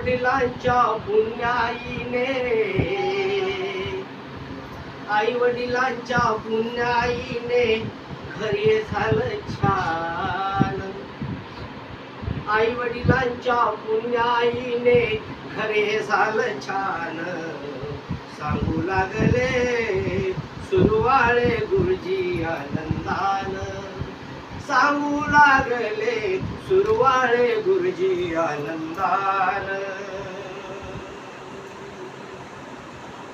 वडिलांच्या पुण्याईने, आई वडिलांच्या पुण्याईने घरी झालं छान. आई वडिलांच्या पुण्याईने घरी झालं छान. सांगू लागले सुरवाळे गुरुजी आनंदान. सांगू लागले सुरवाळे गुरुजी आनंदान.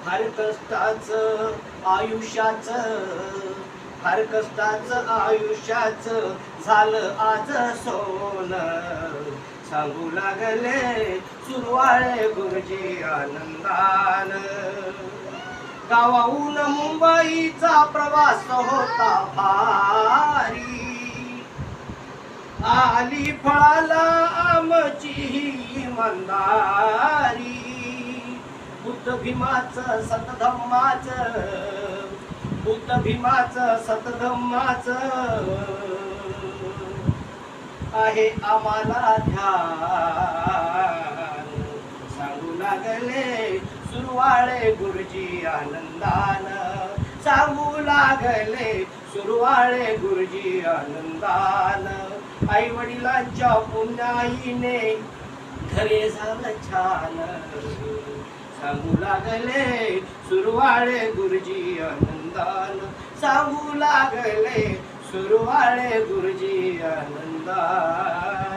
हर कष्टाचं आयुष्याचं, हर कष्टाचं आयुष्याचं झालं आज सोनं. सांगू लागले सुरवाळे गुरुजी आनंदान. गावाहून मुंबईचा प्रवास होता भारी. आली फळाला आमची ही मंदारी. बुद्ध भीमाचं सतधम्माचं, बुद्ध भीमाचं सतधम्माचं आहे आम्हाला ध्यान. सांगू लागले सुरवाळे गुरुजी आनंदान. सांगू लागले सुरवाळे गुरुजी आनंदान. आई वडिलांच्या पुण्याईने घरी झालं छान. सांगू लागले सुरवाळे गुरुजी आनंदान. सांगू लागले सुरवाळे गुरुजी आनंदान.